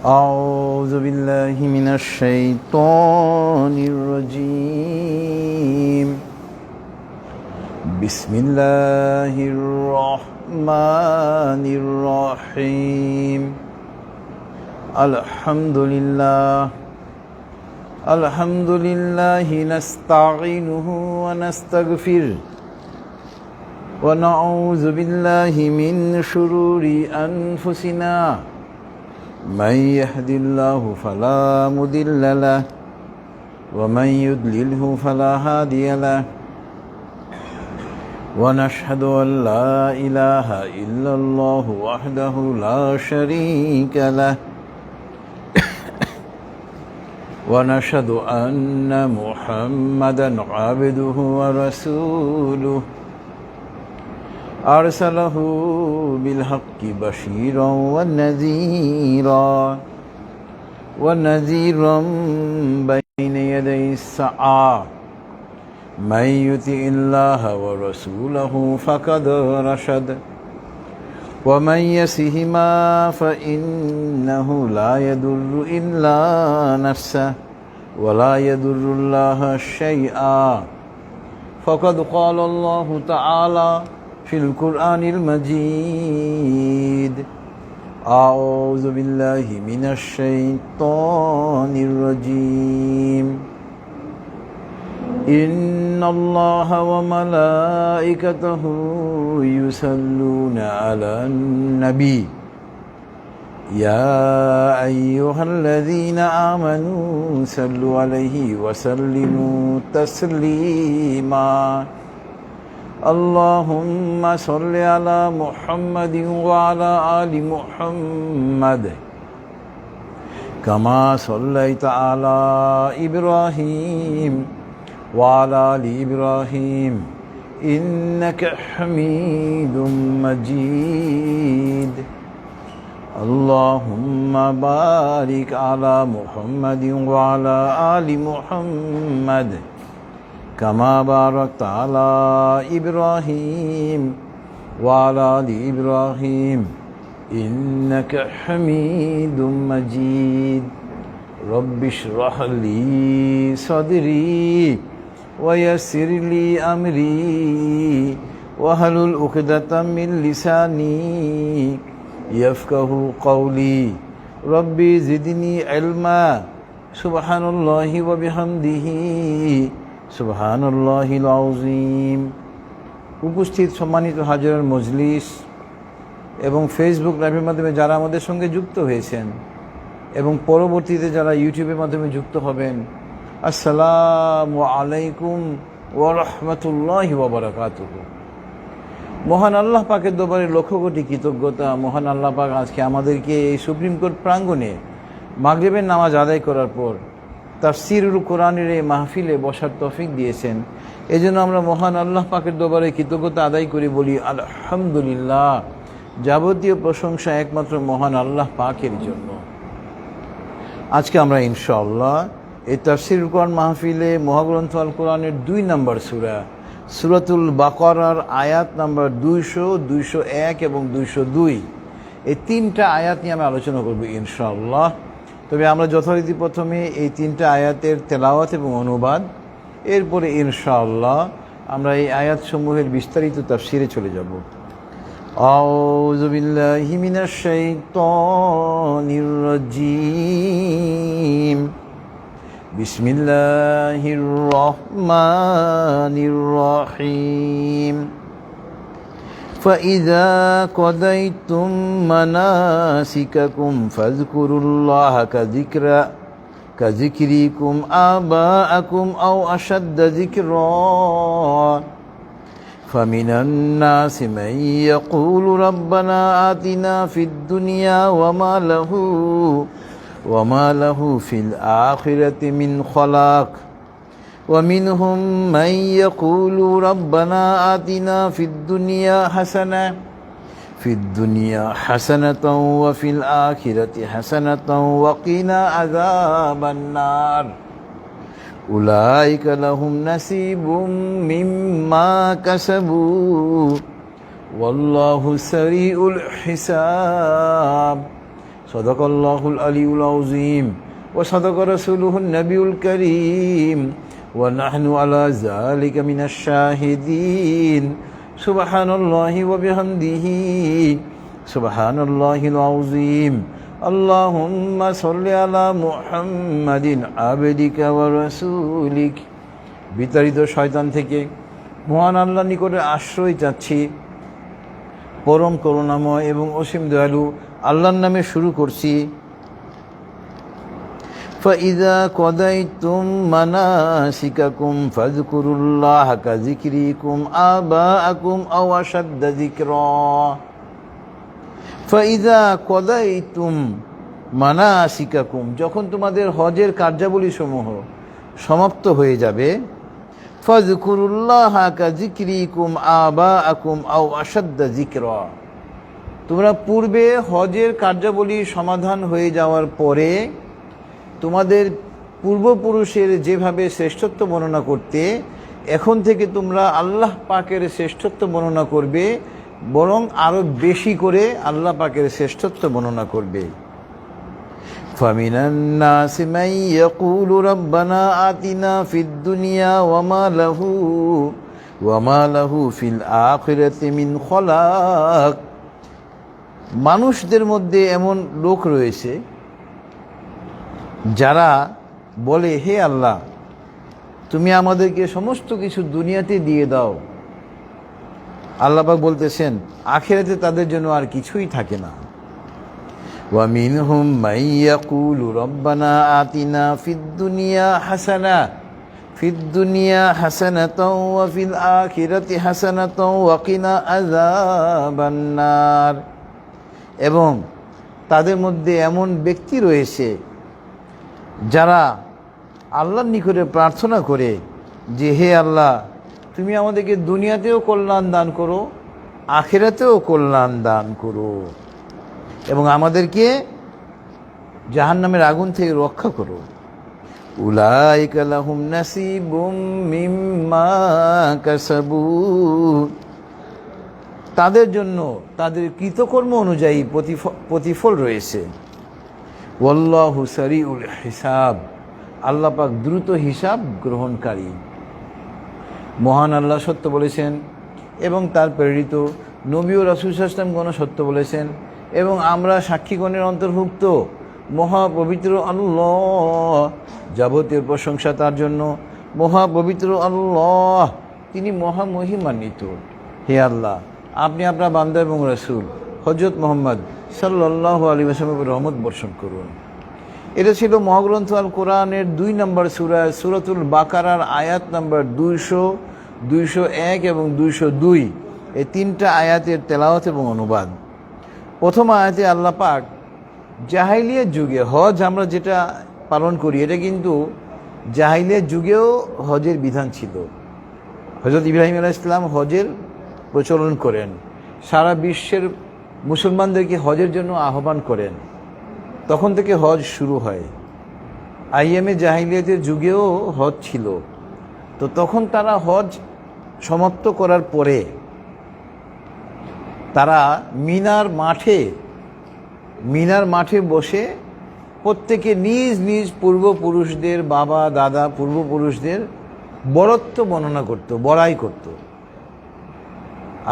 أعوذ بالله من الشيطان الرجيم. بسم الله الرحمن الرحيم. الحمد لله نستعينه ونستغفره ونعوذ بالله من شرور أنفسنا. من يهد الله فلا مضل له ومن يضلله فلا هادي له. ونشهد أن لا إله إلا الله وحده لا شريك له. ونشهد أن محمدا عبده ورسوله أرسله بالحق بشيرا ونذيرا بين يدي الساعة. من يطع الله ورسوله فقد رشد ومن يعصهما فإنه لا يضر إلا نفسه ولا يضر الله شيئا. فقد قال الله تعالى في القرآن المجيد: أعوذ بالله من الشيطان الرجيم. إن الله وملائكته يصلون على النبي يا أيها الذين آمنوا صلوا عليه وسلموا تسليما. اللهم صل على محمد وعلى آل محمد كما صليت على إبراهيم وعلى آل إبراهيم إنك حميد مجيد. اللهم بارك على محمد وعلى آل محمد كما باركت على إبراهيم وعلى آل إبراهيم إنك حميد مجيد. رب اشرح لي صدري ويسر لي أمري واحلل عقدة من لساني يفقه قولي. ربي زدني علما. سبحان الله وبحمده সুবহানাল্লাহিল আযীম। উপস্থিত সম্মানিত হাজারার মজলিস এবং ফেসবুক লাইভের মাধ্যমে যারা আমাদের সঙ্গে যুক্ত হয়েছেন এবং পরবর্তীতে যারা ইউটিউবের মাধ্যমে যুক্ত হবেন, আসসালামু আলাইকুম ওয়া রাহমাতুল্লাহি ওয়া বারাকাতুহু। মহান আল্লাহ পাকের দরবারে লক্ষ কোটি কৃতজ্ঞতা। মহান আল্লাহ পাক আজকে আমাদেরকে এই সুপ্রিম কোর্ট প্রাঙ্গণে মাগরিবের নামাজ আদায় করার পর তাফসীরুল কোরআনের এই মাহফিলে বসার তৌফিক দিয়েছেন। এজন্য আমরা মহান আল্লাহ পাকের দরবারে কৃতজ্ঞতা আদায় করে বলি আলহামদুলিল্লাহ। যাবতীয় প্রশংসা একমাত্র মহান আল্লাহ পাকের জন্য। আজকে আমরা ইনশাআল্লাহ এই তাফসীরুল কোরআন মাহফিলে মহাগ্রন্থ আল কোরআনের 2 নম্বর সূরাতুল বাকারার আয়াত নাম্বার 200, 201 এবং 202 এই 3টা আয়াত নিয়ে আমরা আলোচনা করব ইনশাআল্লাহ। তবে আমরা যথারীতি প্রথমে এই 3টা আয়াতের তেলাওয়াত এবং অনুবাদ, এরপরে ইনশাআল্লাহ আমরা এই আয়াতসমূহের বিস্তারিত তাফসীরে চলে যাব। আউযু বিল্লাহি মিনাশ শাইতানির রাজীম। বিসমিল্লাহির রহমানির রহিম। فإذا قضيتم مناسككم فاذكروا الله كذكركم آباءكم أو أشد ذكرا. فمن الناس من يقول ربنا آتنا في الدنيا وما له في الآخرة من خلاق. ومنهم من يقول ربنا آتنا في الدنيا حسنة وفي الآخرة حسنة وقنا عذاب النار. أولئك لهم نصيب مما كسبوا والله سريع الحساب. সাদাকাল্লাহুল আলিয়্যুল আযীম ওয়া সাদাকা রাসূলুহুন নবিয়ুল কারীম ওয়া নাহনু আলা যালিকা মিনাশ শাহিদিন সুবহানাল্লাহি ওয়া বিহামদিহি সুবহানাল্লাহিল আযীম আল্লাহুম্মা সাল্লি আলা মুহাম্মাদিন আবদিকা ওয়া রাসূলিক। বিতাড়িত শয়তান থেকে মহান আল্লাহর নিকটে আশ্রয় চাচ্ছি। পরম করুণাময় এবং অসীম দয়ালু আল্লাহর নামে শুরু করছি। ফাইযা কাদাইতুম মানাসিকাকুম ফাযকুরুল্লাহা কাযিকরিকুম আবাআকুম আও আশাদ্দা যিকরা। ফাইযা কাদাইতুম মানাসিকাকুম, যখন তোমাদের হজের কার্যাবলী সমূহ সমাপ্ত হয়ে যাবে, ফাযকুরুল্লাহা কাযিকরিকুম আবাআকুম আও আশাদ্দা যিকরা, তোমরা পূর্বে হজের কার্যাবলী সমাধান হয়ে যাওয়ার পরে তোমাদের পূর্বপুরুষের যেভাবে শ্রেষ্ঠত্ব বর্ণনা করতে, এখন থেকে তোমরা আল্লাহ পাকের শ্রেষ্ঠত্ব বর্ণনা করবে, বরং আরো বেশি করে আল্লাহ পাকের শ্রেষ্ঠত্ব বর্ণনা করবে। ফামিনান নাসি মান ইয়াকুলু রাব্বানা আতিনা ফিদ দুনিয়া ওয়া মা লাহু ফিল আখিরাতি মিন খলাক। মানুষদের মধ্যে এমন লোক রয়েছে যারা বলে, হে আল্লাহ, তুমি আমাদেরকে সমস্ত কিছু দুনিয়াতে দিয়ে দাও। আল্লাহ পাক বলতেছেন, আখিরাতে তাদের জন্য আর কিছুই থাকে না। ওয়া মিনহুম মান ইয়াকুলু রাব্বানা আতিনা ফিদ দুনিয়া হাসানাতাও ওয়া ফিল আখিরাতি হাসানাতাও ওয়া কিনা আযাবান নার। এবং তাদের মধ্যে এমন ব্যক্তি রয়েছে যারা আল্লাহর নিকটে প্রার্থনা করে যে, হে আল্লাহ, তুমি আমাদেরকে দুনিয়াতেও কল্যাণ দান করো, আখিরাতেও কল্যাণ দান করো, এবং আমাদেরকে জাহান্নামের আগুন থেকে রক্ষা করো। উলাইকা লাহুম নাসিবুম মিম্মা কাসাবু, তাদের জন্য তাদের কৃতকর্ম অনুযায়ী প্রতিফল রয়েছে। ওয়াল্লাহু সারিউল হিসাব, আল্লাহ পাক দ্রুত হিসাব গ্রহণকারী। মহান আল্লাহ সত্য বলেছেন এবং তার প্রেরিত নবী ও রাসূল সাল্লাল্লাহু আলাইহি ওয়াসাল্লাম সত্য বলেছেন, এবং আমরা সাক্ষীগণের অন্তর্ভুক্ত। মহাপবিত্র আল্লাহ, যাবতীয় প্রশংসা তার জন্য। মহাপবিত্র আল্লাহ, তিনি মহামহিমান্বিত। হে আল্লাহ, আপনি আপনার বান্দা এবং রাসূল হযরত মুহাম্মদ সাল্লাল্লাহু আলাইহি ওয়াসাল্লামের রহমত বর্ষণ করুন। এটা ছিল মহাগ্রন্থ আল কোরআনের 2 নম্বর সূরা, সূরাতুল বাকারার আয়াত নম্বর 200, 201 এবং 202, এই 3টা আয়াতের তেলাওয়াত এবং অনুবাদ। প্রথম আয়াতে আল্লাহ পাক জাহিলিয়াত যুগে হজ আমরা যেটা পালন করি, এটা কিন্তু জাহিলিয়াত যুগেও হজের বিধান ছিল। হযরত ইব্রাহিম আলাইহিস সালাম হজের প্রচলন করেন, সারা বিশ্বের মুসলমানদেরকে হজের জন্য আহ্বান করেন। তখন থেকে হজ শুরু হয়। আইএমএ জাহিলিয়াতের যুগেও হজ ছিল। তো তখন তারা হজ সমাপ্ত করার পরে তারা মিনার মাঠে বসে প্রত্যেকে নিজ নিজ পূর্বপুরুষদের, বাবা দাদা পূর্বপুরুষদের বরত্ব বর্ণনা করত, বড়াই করত।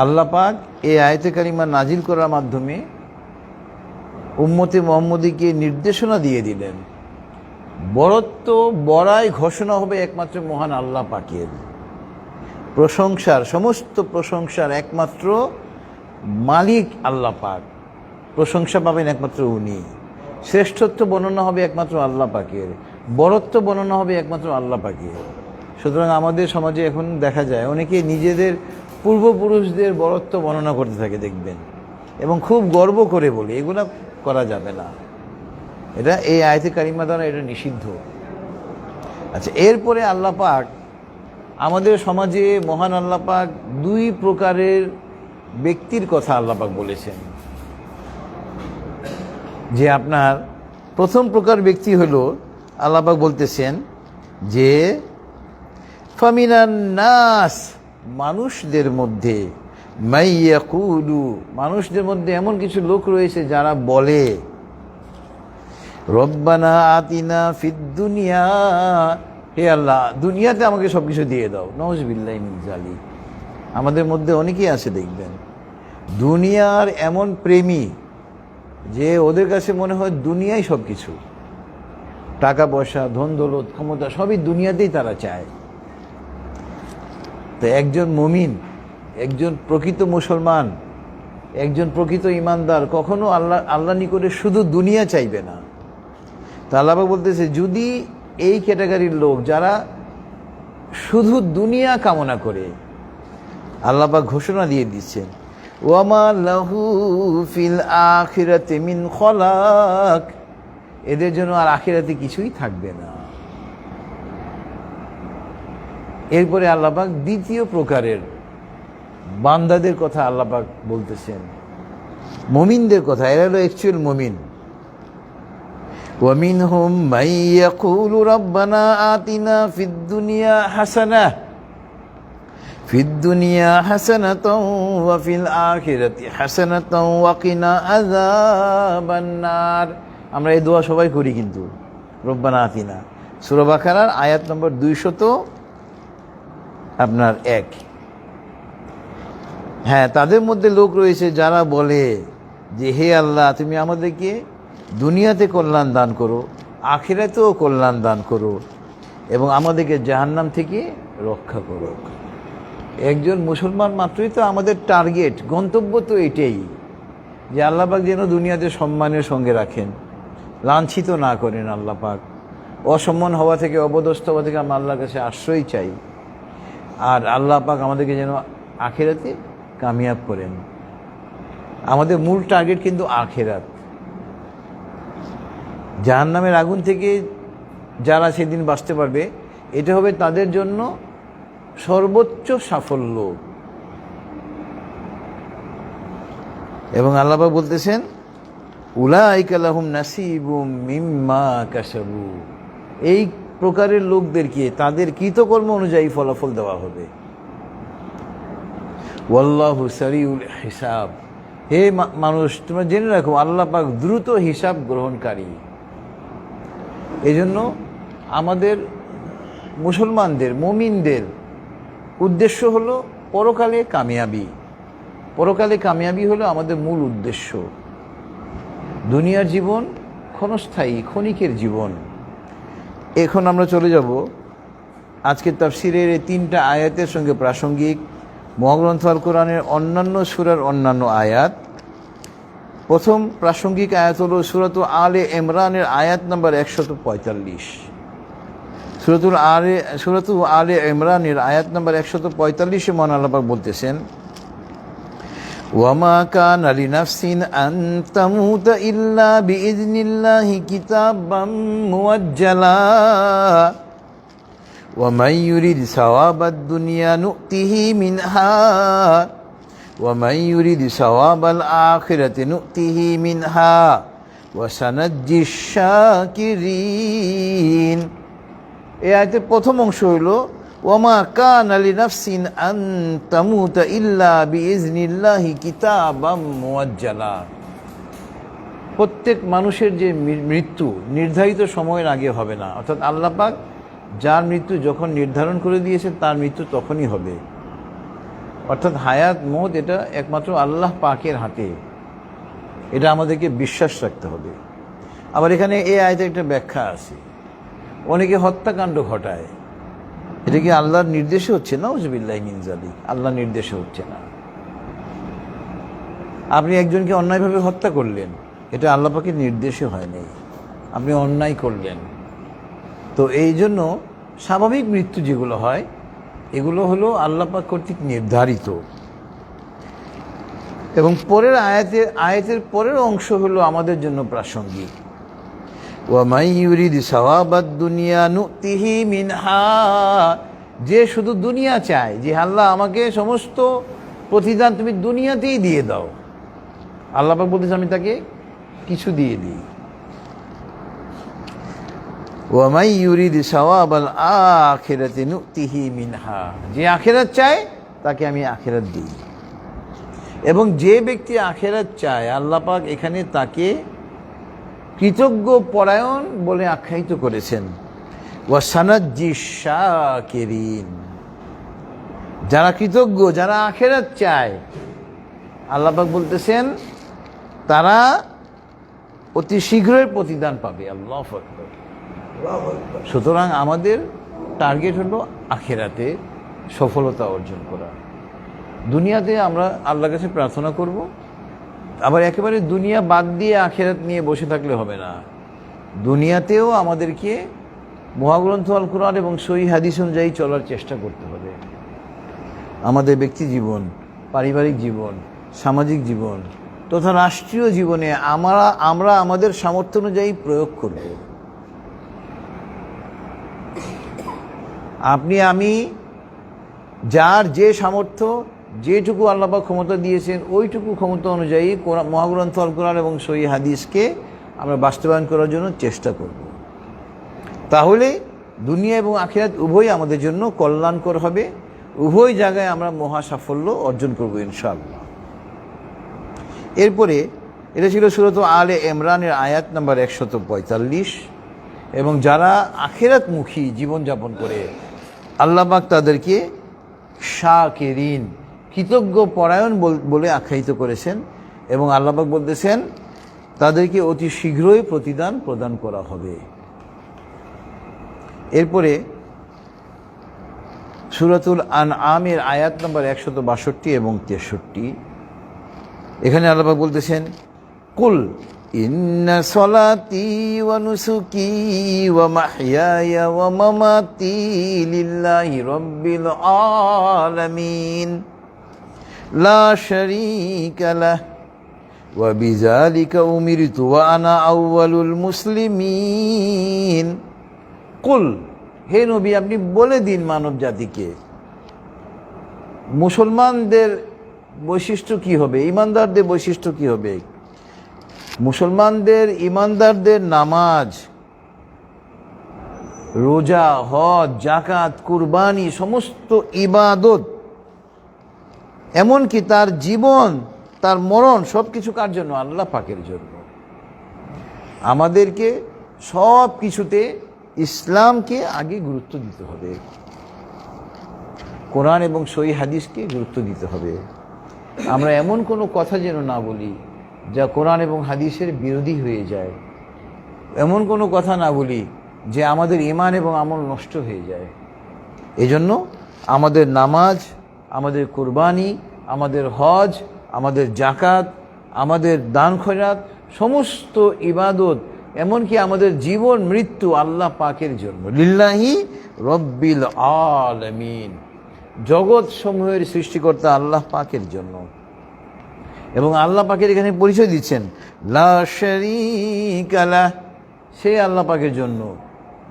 আল্লাহ পাক এই আয়াতে কারিমা নাজিল করার মাধ্যমে উম্মতে মুহাম্মদীকে নির্দেশনা দিয়ে দিলেন, বরত্ব বড়াই ঘোষণা হবে একমাত্র মহান আল্লাহ পাকের। সমস্ত প্রশংসার একমাত্র মালিক আল্লাহ পাক, প্রশংসা পাবেন একমাত্র উনি। শ্রেষ্ঠত্ব বর্ণনা হবে একমাত্র আল্লাহ পাকের, বরত্ব বর্ণনা হবে একমাত্র আল্লাহ পাকের। সুতরাং আমাদের সমাজে এখন দেখা যায় অনেকে নিজেদের পূর্বপুরুষদের বরত্ব বর্ণনা করতে থাকে, দেখবেন, এবং খুব গর্ব করে বলে। এগুলা করা যাবে না, এটা এই আয়াতে কারিমা দ্বারা এটা নিষিদ্ধ। আচ্ছা, এরপরে আল্লাহ পাক আমাদের সমাজে মহান আল্লাহ পাক 2 প্রকারের ব্যক্তির কথা আল্লাহ পাক বলেছেন। যে আপনার প্রথম প্রকার ব্যক্তি হলো, আল্লাহ পাক বলতেছেন যে ফামিনান নাস, মানুষদের মধ্যে, মাইয়াকুলু, মানুষদের মধ্যে এমন কিছু লোক রয়েছে যারা বলে, রব্বানা আতিনা ফিদ দুনিয়া, হে আল্লাহ দুনিয়াতে আমাকে সব কিছু দিয়ে দাও। নাউজুবিল্লাহি মিন যালিক। আমাদের মধ্যে অনেকেই আছে দেখবেন দুনিয়ার এমন প্রেমী যে ওদের কাছে মনে হয় দুনিয়াই সব কিছু, টাকা পয়সা, ধন দৌলত, ক্ষমতা সবই দুনিয়াতেই তারা চায়। তো একজন মুমিন, একজন প্রকৃত মুসলমান, একজন প্রকৃত ইমানদার কখনো আল্লাহ নিকটে শুধু দুনিয়া চাইবে না। তা আল্লাহ পাক বলতেছে যদি এই ক্যাটাগরির লোক যারা শুধু দুনিয়া কামনা করে, আল্লাহ পাক ঘোষণা দিয়ে দিচ্ছেন ওয়ামা লাহু ফিল আখিরাতি মিন খলাক, এদের জন্য আর আখিরাতে কিছুই থাকবে না। এরপরে আল্লাহ পাক দ্বিতীয় প্রকারের বান্দাদের কথা আল্লাহ পাক বলতেছেন, মুমিনদের কথা। এরা হলো অ্যাকচুয়াল মুমিন। ওয়ামিনহুম মান ইয়াকুলু রাব্বানা আতিনা ফিদ দুনিয়া হাসানাহ ফিদ দুনিয়া হাসানাতাও ওয়া ফিল আখিরাতি হাসানাতাও ওয়া কিনা আযাবান নার। আমরা এই দোয়া সবাই করি কিন্তু, রব্বানা আতিনা, সূরা বাকারার আয়াত নম্বর 201। হ্যাঁ, তাদের মধ্যে লোক রয়েছে যারা বলে যে হে আল্লাহ তুমি আমাদেরকে দুনিয়াতে কল্যাণ দান করো, আখিরাতেও কল্যাণ দান করো এবং আমাদেরকে জাহান্নাম থেকে রক্ষা করো। একজন মুসলমান মাত্রই তো আমাদের টার্গেট, গন্তব্য তো এটাই যে আল্লাহ পাক যেন দুনিয়াতে সম্মানের সঙ্গে রাখেন, লাঞ্ছিত না করেন আল্লাহ পাক। অসম্মান হওয়া থেকে, অপদস্থ হওয়া থেকে আমরা আল্লাহর কাছে আশ্রয় চাই। আর আল্লাহ পাক আমাদেরকে যেন আখিরাতে কামিয়াব করেন। আমাদের মূল টার্গেট কিন্তু আখিরাত। জাহান্নামের আগুন থেকে যারা সেদিন বাঁচতে পারবে, এটা হবে তাদের জন্য সর্বোচ্চ সাফল্য। এবং আল্লাহ পাক বলতেছেন উলাইকা লাহুম নাসিবুম মিম্মা কাসাবু, এই প্রকারের লোকদেরকে তাদের কৃতকর্ম অনুযায়ী ফলাফল দেওয়া হবে। ওয়াল্লাহু সারিউল হিসাব, হে মানুষ তোমরা জেনে রাখো আল্লাহ পাক দ্রুত হিসাব গ্রহণকারী। এই জন্য আমাদের মুসলমানদের, মুমিনদের উদ্দেশ্য হলো পরকালে কামিয়াবি। পরকালে কামিয়াবি হলো আমাদের মূল উদ্দেশ্য। দুনিয়ার জীবন ক্ষণস্থায়ী, ক্ষণিকের জীবন। এখন আমরা চলে যাব আজকের তাফসিরের এই 3টা আয়াতের সঙ্গে প্রাসঙ্গিক মহাগ্রন্থ আল কোরআনের অন্যান্য সূরার অন্যান্য আয়াত। প্রথম প্রাসঙ্গিক আয়াত হলো সূরাতুল আলে ইমরানের আয়াত নম্বর 145। সূরাতুল আলে ইমরানের আয়াত নম্বর 145-এ মহান আল্লাহ পাক বলতেছেন ওয়ামা কানা লিনাফসিন আন তামুতা ইল্লা বিইذনিল্লাহি কিতাবাম মুআজ্জালা ومن يريد ثواب الدنيا نؤته منها ومن يريد ثواب الآخرة نؤته منها وسنجزي الشاكرين। এই আয়াতের প্রথম অংশ হইল ওয়ামা কানা লিনাফসিন আন তামুতা ইল্লা বিইذনিল্লাহি কিতাবাম মুআজ্জালা। প্রত্যেক মানুষের যে মৃত্যু নির্ধারিত সময়ের আগে হবে না, অর্থাৎ আল্লাহ পাক যার মৃত্যু যখন নির্ধারণ করে দিয়েছে তার মৃত্যু তখনই হবে। অর্থাৎ হায়াত মওত এটা একমাত্র আল্লাহ পাকের হাতে, এটা আমাদেরকে বিশ্বাস রাখতে হবে। আবার এখানে এই আয়াতে একটা ব্যাখ্যা আছে, অনেকে হত্যাকাণ্ড ঘটায়, এটা কি আল্লাহর নির্দেশে হচ্ছে? নাউজুবিল্লাহি মিন যালিক, আল্লাহর নির্দেশে হচ্ছে না। আপনি একজনকে অন্যায়ভাবে হত্যা করলেন, এটা আল্লাহ পাকের নির্দেশে হয়নি, আপনি অন্যায় করলেন। তো এই জন্য স্বাভাবিক মৃত্যু যেগুলো হয় এগুলো হলো আল্লাহ পাক কর্তৃক নির্ধারিত। এবং পরের আয়াতের পরের অংশ হলো আমাদের জন্য প্রাসঙ্গিক ওয়ামাই ইউরিদু সাওয়াবাদ দুনিয়া নুতিহি মিনহা, যে শুধু দুনিয়া চায়, যে আল্লাহ আমাকে সমস্ত প্রতিদান তুমি দুনিয়াতেই দিয়ে দাও, আল্লাহ পাক বলতেছে আমি তাকে কিছু দিয়ে দিই। ওয়ামাই ইউরিদু সাওয়াবাল আখিরাতি নুতিহি মিনহা, যে আখিরাত চায় তাকে আমি আখিরাত দিই। এবং যে ব্যক্তি আখিরাত চায় আল্লাহ পাক এখানে তাকে কৃতজ্ঞ পরায়ণ বলে আখ্যায়িত করেছেন। ওয়াসানাজ্জি শাকিরিন, যারা কৃতজ্ঞ, যারা আখিরাত চায়, আল্লাহ পাক বলতেছেন তারা অতি শীঘ্রই প্রতিদান পাবে। আল্লাহু আকবার। সুতরাং আমাদের টার্গেট হলো আখিরাতে সফলতা অর্জন করা। দুনিয়াতে আমরা আল্লাহর কাছে প্রার্থনা করব, আবার একেবারে দুনিয়া বাদ দিয়ে আখিরাত নিয়ে বসে থাকলে হবে না। দুনিয়াতেও আমাদেরকে মহাগ্রন্থ আল কুরআন এবং সহিহ হাদিস অনুযায়ী চলার চেষ্টা করতে হবে। আমাদের ব্যক্তি জীবন, পারিবারিক জীবন, সামাজিক জীবন তথা রাষ্ট্রীয় জীবনে আমরা আমাদের সামর্থ্য অনুযায়ী প্রয়োগ করব। আপনি আমি যার যে সামর্থ্য, যেটুকু আল্লাহ পাক ক্ষমতা দিয়েছেন, ওইটুকু ক্ষমতা অনুযায়ী মহাগ্রন্থ আল কুরআন এবং সহিহ হাদিসকে আমরা বাস্তবায়ন করার জন্য চেষ্টা করব। তাহলে দুনিয়া এবং আখিরাত উভয় আমাদের জন্য কল্যাণকর হবে, উভয় জায়গায় আমরা মহা সাফল্য অর্জন করব ইনশাআল্লাহ। এরপরে এটা ছিল সূরা আলে ইমরানের আয়াত নাম্বার 145। এবং যারা আখিরাতমুখী জীবনযাপন করে আল্লাহ পাক তাদেরকে শাকিরিন, কৃতজ্ঞ পরায়ণ বলে আখ্যায়িত করেছেন। এবং আল্লাহ পাক বলতেছেন তাদেরকে অতি শীঘ্রই প্রতিদান প্রদান করা হবে। এরপরে সূরাতুল আনআমের আয়াত নম্বর 162 এবং 63, এখানে আল্লাহ পাক বলতেছেন কুল ইন্না সলাতি ওয়া নুসুকি ওয়া মাহইয়ায়া ওয়া মামাতি লিল্লাহি রাব্বিল আলামিন লা শারীকা লাহ ওয়া বিযালিকা উমিরতু ওয়া আনা আউয়ালুল মুসলিমিন। কুল, হে নবী আপনি বলে দিন মানব জাতিকে মুসলমানদের বৈশিষ্ট্য কি হবে, ইমানদারদের বৈশিষ্ট্য কি হবে। মুসলমানদের, ইমানদারদের নামাজ, রোজা, হজ, যাকাত, কুরবানি, সমস্ত ইবাদত, এমনকি তার জীবন, তার মরণ, সব কিছু কার জন্য? আল্লাহ পাকের জন্য। আমাদেরকে সব কিছুতে ইসলামকে আগে গুরুত্ব দিতে হবে, কোরআন এবং সহিহ হাদিসকে গুরুত্ব দিতে হবে। আমরা এমন কোনো কথা যেন না বলি যা কোরআন এবং হাদিসের বিরোধী হয়ে যায়, এমন কোনো কথা না বলি যে আমাদের ঈমান এবং আমল নষ্ট হয়ে যায়। এজন্য আমাদের নামাজ, আমাদের কুরবানি, আমাদের হজ, আমাদের যাকাত, আমাদের দান খয়রাত, সমস্ত ইবাদত, এমনকি আমাদের জীবন মৃত্যু আল্লাহ পাকের জন্য। লিল্লাহি রব্বিল আলামিন, জগৎ সমূহের সৃষ্টিকর্তা আল্লাহ পাকের জন্য। এবং আল্লাহ পাকের এখানে পরিচয় দিচ্ছেন লা শারীকা লাহ, সে আল্লাহ পাকের জন্য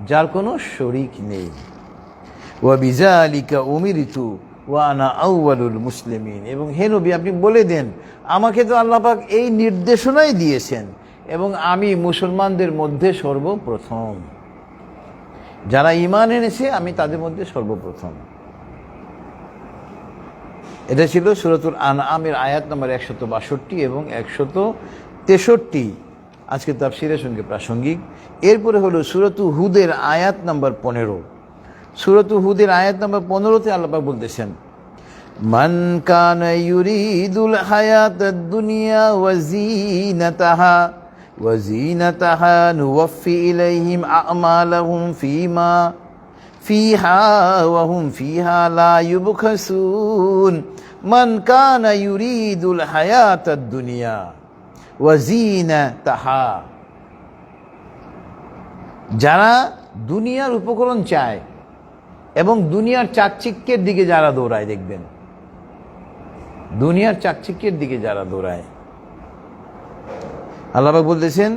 যার কোনো শরীক নেই। ওয়া বিযালিকা উমিরতু ওয়া আনা আউয়ালুল মুসলিমিন, এবং হে নবী আপনি বলে দেন আমাকে তো আল্লাহ পাক এই নির্দেশনাই দিয়েছেন এবং আমি মুসলমানদের মধ্যে সর্বপ্রথম, যারা ঈমান এনেছে আমি তাদের মধ্যে সর্বপ্রথম। এটা ছিল সূরাতুল আনআমের আয়াত নম্বর 162 এবং 163, আজকে তাফসীরের সঙ্গে প্রাসঙ্গিক। এরপরে হলো সূরাতু হুদের আয়াত নম্বর 15। সূরাতু হুদের আয়াত নম্বর 15তে আল্লাহ পাক বলতেছেন মান কানা ইউরিদুল হায়াতাদ দুনিয়া ওয়া জিনাতাহা নুওয়াফি ইলাইহিম আ'মালাহুম ফিহা ওয়া হুম ফিহা লা ইউবখাসুন। মান কানা ইউরিদুল হায়াতাদ দুনিয়া ওয়া জিনাতাহা, যারা দুনিয়ার উপকরণ চায় এবং দুনিয়ার চাকচিক্যের দিকে যারা দৌড়ায়, দেখবেন দুনিয়ার চাকচিক্যের দিকে যারা দৌড়ায়, আল্লাহ পাক বলতেছেন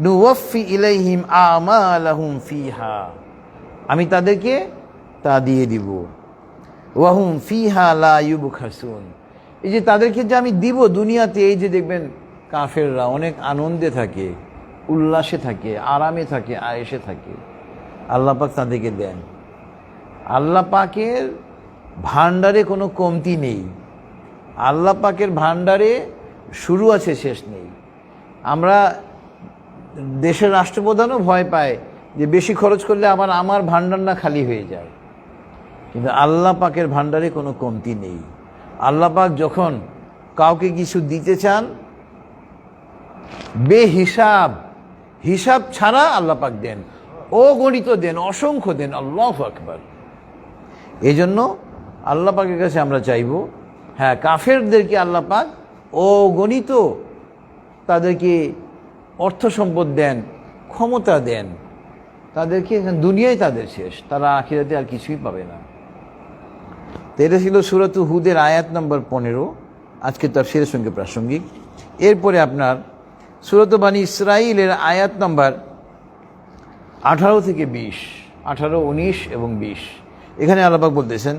নুওয়াফি ইলাইহিম আমালাহুম ফিহা, আমি তাদেরকে তা দিয়ে দিব। ওয়া হুম ফিহা লা ইউবখাসুন, এই যে তাদেরকে যে আমি দিব দুনিয়াতে, এই যে দেখবেন কাফেররা অনেক আনন্দে থাকে, উল্লাসে থাকে, আরামে থাকে, আয়েশে থাকে, আল্লাহ পাক তাদেরকে দেন। আল্লাহ পাকের ভান্ডারে কোনো কমতি নেই, আল্লাহ পাকের ভান্ডারে শুরু আছে শেষ নেই। আমরা দেশের রাষ্ট্রপ্রধানও ভয় পায় যে বেশি খরচ করলে আমার ভান্ডার না খালি হয়ে যায়। কিন্তু আল্লাহ পাকের ভান্ডারে কোনো কমতি নেই। আল্লাহ পাক যখন কাউকে কিছু দিতে চান, হিসাব ছাড়া আল্লাহ পাক দেন, অগণিত দেন, অসংখ্য দেন। আল্লাহু আকবার। এই জন্য আল্লাহ পাকের কাছে আমরা চাইব, হ্যাঁ, কাফেরদেরকে আল্লাহ পাক অগণিত তাদেরকে অর্থ সম্পদ দেন, ক্ষমতা দেন, তাদেরকে দুনিয়ায় তাদের শেষ, তারা আখিরাতে আর কিছুই পাবে না। তো এটা ছিল সূরাত হুদের আয়াত নম্বর 15, আজকে তাফসীরের সঙ্গে প্রাসঙ্গিক। এরপরে আপনার সূরাত বানী ইসরাঈলের আয়াত নম্বর 18 থেকে 20, 18, 19 এবং 20। এখানে আল্লাহ পাক বলতেছেন,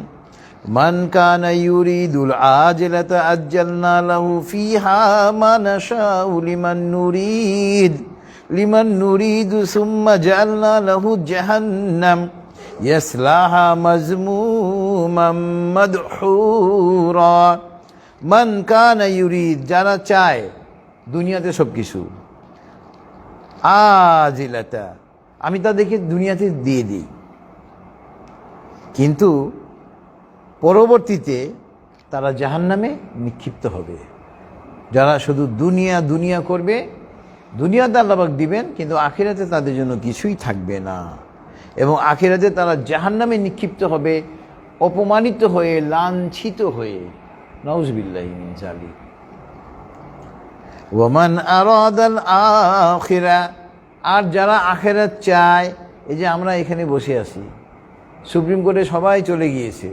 মান কানা ইউরিদুল আজিলাতা আজ্জালনা লাহু ফিহা মা নাশাউ লিমান নুরিদু সুম্মা জাআলনা লাহু জাহান্নাম ইয়াসলাহা মাজমুমান মাদহুরা। মান কানা ইউরিদ, যারা চায় দুনিয়াতে সব কিছু, আজিলাতা, আমি তাদেরকে দুনিয়াতে দিয়ে দিই, কিন্তু পরবর্তীতে তারা জাহান্নামে নিক্ষিপ্ত হবে। যারা শুধু দুনিয়া করবে, দুনিয়াতে আল্লাহ পাক দিবেন, কিন্তু আখিরাতে তাদের জন্য কিছুই থাকবে না, এবং আখিরাতে তারা জাহান্নামে নিক্ষিপ্ত হবে, অপমানিত হয়ে, লাঞ্ছিত হয়ে। নাউযুবিল্লাহি মিন যালিক। ওয়ামান আরাদাল আখিরা, আর যারা আখিরাত চায়, এই যে আমরা এখানে বসে আছি, সুপ্রিম কোর্টে সবাই চলে গিয়েছে,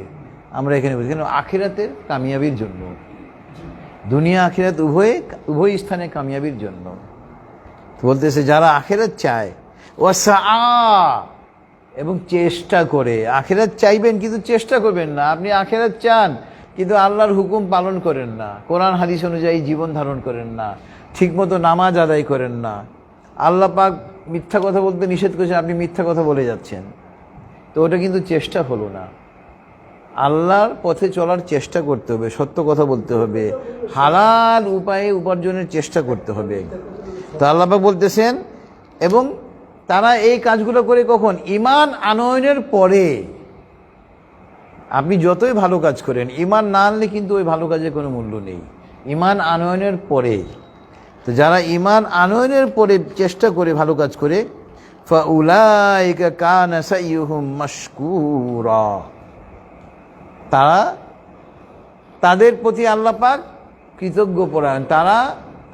আমরা এখানে বসে, কেন? আখিরাতের কামিয়াবির জন্য। দুনিয়া আখিরাত উভয় স্থানে কামিয়াবির জন্য। বলতেছে যারা আখিরাত চায়, ওয়াসআ, এবং চেষ্টা করে। আখিরাত চাইবেন কিন্তু চেষ্টা করবেন না। আপনি আখিরাত চান কিন্তু আল্লাহর হুকুম পালন করেন না, কোরআন হাদিস অনুযায়ী জীবন ধারণ করেন না, ঠিকমতো নামাজ আদায় করেন না, আল্লাহ পাক মিথ্যা কথা বলতে নিষেধ করেছেন, আপনি মিথ্যা কথা বলে যাচ্ছেন, তো ওটা কিন্তু চেষ্টা হলো না। আল্লাহর পথে চলার চেষ্টা করতে হবে, সত্য কথা বলতে হবে, হালাল উপায়ে উপার্জনের চেষ্টা করতে হবে। তো আল্লাহ পাক বলতেছেন, এবং তারা এই কাজগুলো করে কখন? ঈমান আনয়নের পরে। আপনি যতই ভালো কাজ করেন, ঈমান না আনলে কিন্তু ওই ভালো কাজের কোনো মূল্য নেই। ঈমান আনয়নের পরে। তো যারা ঈমান আনয়নের পরে চেষ্টা করে, ভালো কাজ করে, ফাউলাইকা কানা সাইয়ুহুম মাশকুরা, তাদের প্রতি আল্লাহ পাক কৃতজ্ঞ পরায়ণ,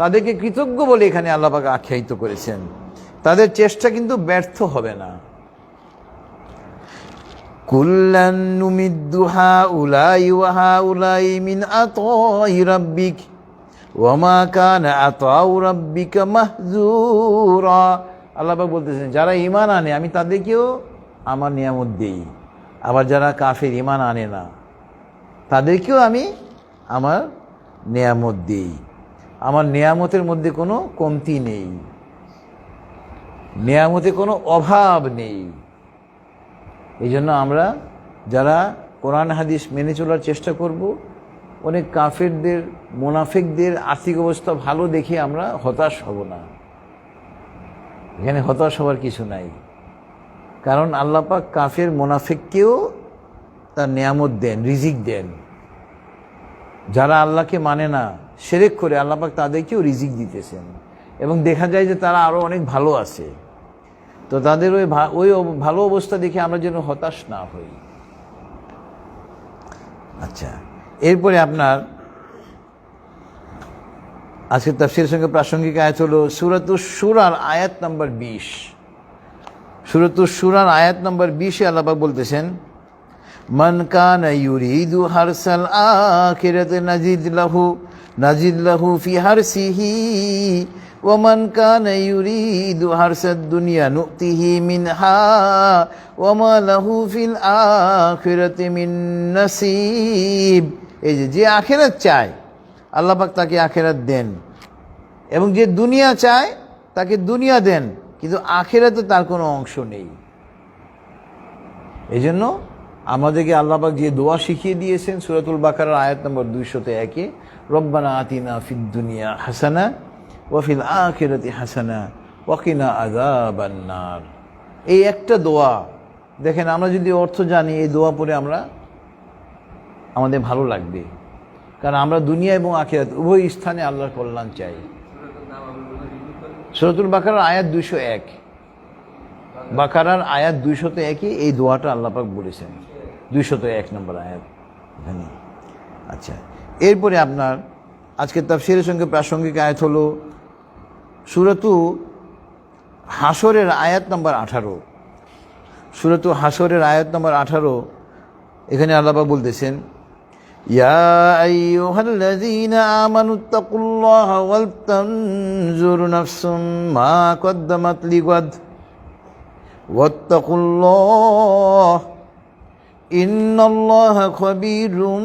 তাদেরকে কৃতজ্ঞ বলে এখানে আল্লাহ পাক আখ্যায়িত করেছেন। তাদের চেষ্টা কিন্তু ব্যর্থ হবে না। কুল্লান নুমিদ্দু হাউলাই ওয়া হাউলাই মিন আতাই রাব্বিক ওয়া মা কানা আতাউ রাব্বিকা মাহজুরা। আল্লাহ পাক বলতেছেন, যারা ঈমান আনে আমি তাদেরকেও আমার নিয়ামত দেই, আবার যারা কাফের ঈমান আনে না তাদেরকেও আমি আমার নিয়ামত দেই। আমার নিয়ামতের মধ্যে কোনো কমতি নেই, নিয়ামতে কোনো অভাব নেই। এই জন্য আমরা যারা কোরআন হাদিস মেনে চলার চেষ্টা করব, অনেক কাফেরদের, মুনাফিকদের আর্থিক অবস্থা ভালো দেখে আমরা হতাশ হব না। এখানে হতাশ হওয়ার কিছু নাই, কারণ আল্লাহ পাক কাফের মুনাফিককেও তার নিয়ামত দেন, রিজিক দেন। যারা আল্লাহকে মানে না, শিরক করে, আল্লাহ পাক তাদেরকেও রিজিক দিতেছেন, এবং দেখা যায় যে তারা আরো অনেক ভালো আছে। তো তাদের ওই ভালো অবস্থা দেখে আমরা যেন হতাশ না হই। আচ্ছা, এরপরে আপনার আজকে তাফসীরের সঙ্গে প্রাসঙ্গিক আয়াত হলো সূরাতুশ শূরার আয়াত নম্বর 20। সূরাতুশ শূরার আয়াত নম্বর 20 এ আল্লাহ পাক বলতেছেন, মান কানা ইউরিদু হারসাল আখিরাতি নাজিদ লাহু ফি হারসিহি ওয়া মান কানা ইউরিদু হারসাদ দুনিয়া নুতিহি মিনহা ওয়া মা লাহু ফিল আখিরাতি মিন নাসিব। এই যে আখিরাত চায় আল্লাহ পাক তাকে আখিরাত দেন, এবং যে দুনিয়া চায় তাকে দুনিয়া দেন, কিন্তু আখিরাতে তার কোনো অংশ নেই। এই জন্য আমাদেরকে আল্লাহ পাক যে দোয়া শিখিয়ে দিয়েছেন সূরাতুল বাকারার আয়াত নম্বর 201 রব্বানা আতিনা ফিদ দুনিয়া হাসানা ওয়া ফিল আখিরাতি হাসানা ওয়াকিনা আযাবান নার। এই একটা দোয়া দেখেন, আমরা যদি অর্থ জানি, এই দোয়া পড়ে আমাদের ভালো লাগবে, কারণ আমরা দুনিয়া এবং আখিরাত উভয় স্থানে আল্লাহর কল্যাণ চাই। সূরাতুল বাকারার আয়াত 201, বাকারার আয়াত 201, এই দোয়াটা আল্লাহ পাক বলেছেন, 201 নম্বর আয়াত এখানে। আচ্ছা, এরপরে আপনার আজকে তাফসীরের সঙ্গে প্রাসঙ্গিক আয়াত হলো সূরাতু হাসরের আয়াত নম্বর 18। সূরাতু হাসরের আয়াত নম্বর 18, এখানে আল্লাহ পাক বলতেছেন, ইয়া আইয়ুহাল্লাযীনা আমানুত্তাকুল্লাহা ওয়াল তানজুর নাফসুম মা কদ্দামাত লিগাদ ওয়াত্তাকুল্লাহ ইন্নাল্লাহা খাবীরুম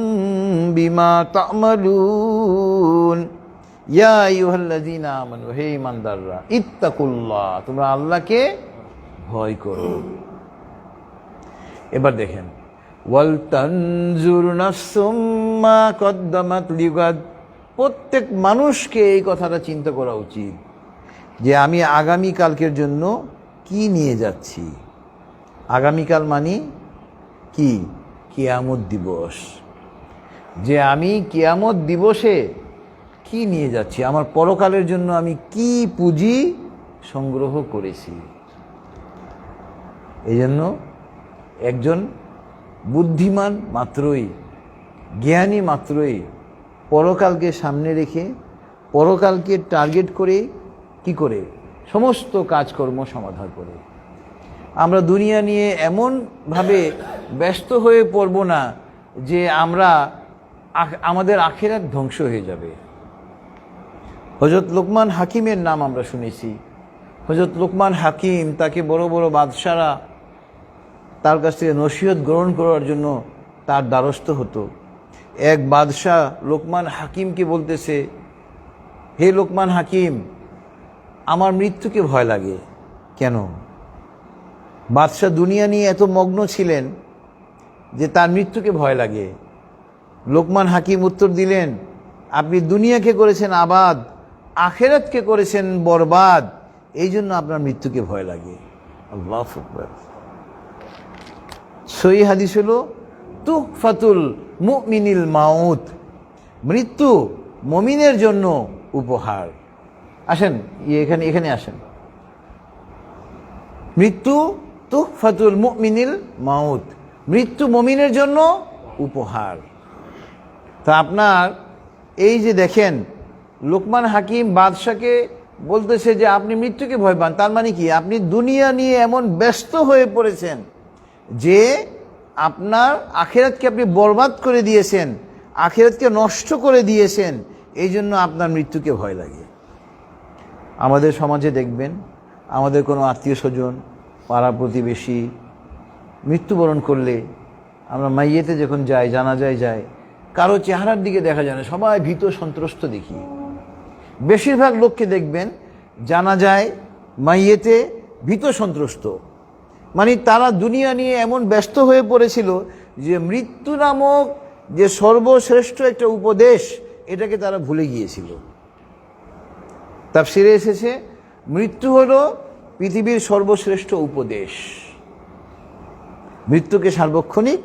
বিমা তা'মালুন। ইয়া আইয়ুহাল্লাযীনা আমানু, হে ঈমানদাররা, ইত্তাকুল্লাহ, তোমরা আল্লাহকে ভয় করো। এবার দেখেন, ওয়াল তানজুর নাফসুম মা কদ্দামাত লিগাদ, প্রত্যেক মানুষকে এই কথাটা চিন্তা করা উচিত যে আমি আগামীকালকের জন্য কি নিয়ে যাচ্ছি। আগামীকাল মানে কি? কিয়ামত দিবস। যে আমি কিয়ামত দিবসে কি নিয়ে যাচ্ছি, আমার পরকালের জন্য আমি কি পুঁজি সংগ্রহ করেছি। এই জন্য একজন বুদ্ধিমান মাত্রই, জ্ঞানী মাত্রই পরকালকে সামনে রেখে, পরকালকে টার্গেট করে কি করে সমস্ত কাজকর্ম সমাধান করে। আমরা দুনিয়া নিয়ে এমনভাবে ব্যস্ত হয়ে পড়ব না যে আমাদের আখিরাত ধ্বংস হয়ে যাবে। হযরত লোকমান হাকিমের নাম আমরা শুনেছি। হযরত লোকমান হাকিম, তাকে বড় বড় বাদশারা তার কাছ থেকে নসিহত গ্রহণ করার জন্য তার দ্বারস্থ হতো। এক বাদশাহ লোকমান হাকিমকে বলতেছে, হে লোকমান হাকিম, আমার মৃত্যুকে ভয় লাগে। কেন? বাদশাহ দুনিয়া নিয়ে এত মগ্ন ছিলেন যে তার মৃত্যুকে ভয় লাগে। লোকমান হাকিম উত্তর দিলেন, আপনি দুনিয়াকে করেছেন আবাদ, আখিরাতকে করেছেন বরবাদ, এই জন্য আপনার মৃত্যুকে ভয় লাগে। আল্লাহু আকবার। সহিহ হাদিস হলো তুহফাতুল মুমিনিল মাউত, মৃত্যু মুমিনের জন্য উপহার। আসেন এখানে আসেন। মৃত্যু তুহফাতুল মুমিনিল মাউত, মৃত্যু মুমিনের জন্য উপহার। তা আপনার এই যে দেখেন, লোকমান হাকিম বাদশাকে বলতেছে যে আপনি মৃত্যুকে ভয় পান, তার মানে কি? আপনি দুনিয়া নিয়ে এমন ব্যস্ত হয়ে পড়েছেন যে আপনার আখিরাতকে আপনি বরবাদ করে দিয়েছেন, আখিরাতকে নষ্ট করে দিয়েছেন, এই জন্য আপনার মৃত্যুকে ভয় লাগে। আমাদের সমাজে দেখবেন, আমাদের কোনো আত্মীয় স্বজন, পাড়া প্রতিবেশী মৃত্যুবরণ করলে আমরা মাইয়েতে যখন যাই, জানাজায় যাই, কারো চেহারার দিকে দেখা যায় না, সবাই ভীত সন্ত্রস্ত দেখি। বেশিরভাগ লোককে দেখবেন জানাজায়, মাইয়েতে ভীত সন্ত্রস্ত, মানে তারা দুনিয়া নিয়ে এমন ব্যস্ত হয়ে পড়েছিল যে মৃত্যু নামক যে সর্বশ্রেষ্ঠ একটা উপদেশ, এটাকে তারা ভুলে গিয়েছিল। তাফসীরে এসেছে, মৃত্যু হলো পৃথিবীর সর্বশ্রেষ্ঠ উপদেশ। মৃত্যুকে সার্বক্ষণিক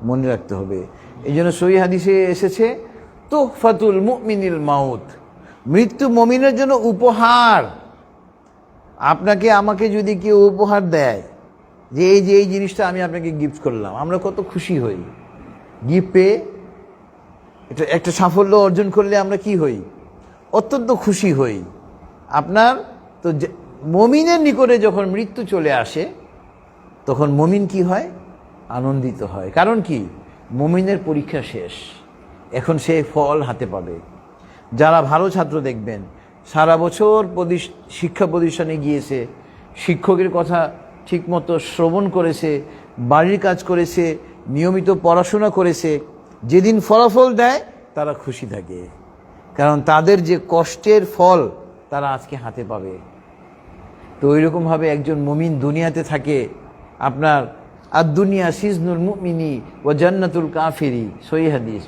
মনে রাখতে হবে। এই জন্য সহিহ হাদিসে এসেছে তুহফাতুল মুমিনিল মাউত, মৃত্যু মুমিনের জন্য উপহার। আপনাকে আমাকে যদি কেউ উপহার দেয় যে এই জিনিসটা আমি আপনাকে গিফট করলাম, আমরা কত খুশি হই। গিফট পেয়ে একটা সাফল্য অর্জন করলে আমরা কি হই? অত্যন্ত খুশি হই। আপনার তো মুমিনের নিকটে যখন মৃত্যু চলে আসে, তখন মুমিন কি হয়? আনন্দিত হয়। কারণ কি? মুমিনের পরীক্ষা শেষ, এখন সে ফল হাতে পাবে। যারা ভালো ছাত্র দেখবেন, সারা বছর শিক্ষা প্রতিষ্ঠানে গিয়েছে, শিক্ষকের কথা ঠিকমতো শ্রবণ করেছে, বাড়ির কাজ করেছে, নিয়মিত পড়াশোনা করেছে, যেদিন ফলাফল দেয় তারা খুশি থাকে, কারণ তাদের যে কষ্টের ফল তারা আজকে হাতে পাবে। তো ওইরকমভাবে একজন মুমিন দুনিয়াতে থাকে, আপনার আর দুনিয়া সিজনুল মুমিনি ও জান্নাতুল কাফিরি, সহিহ হাদিস।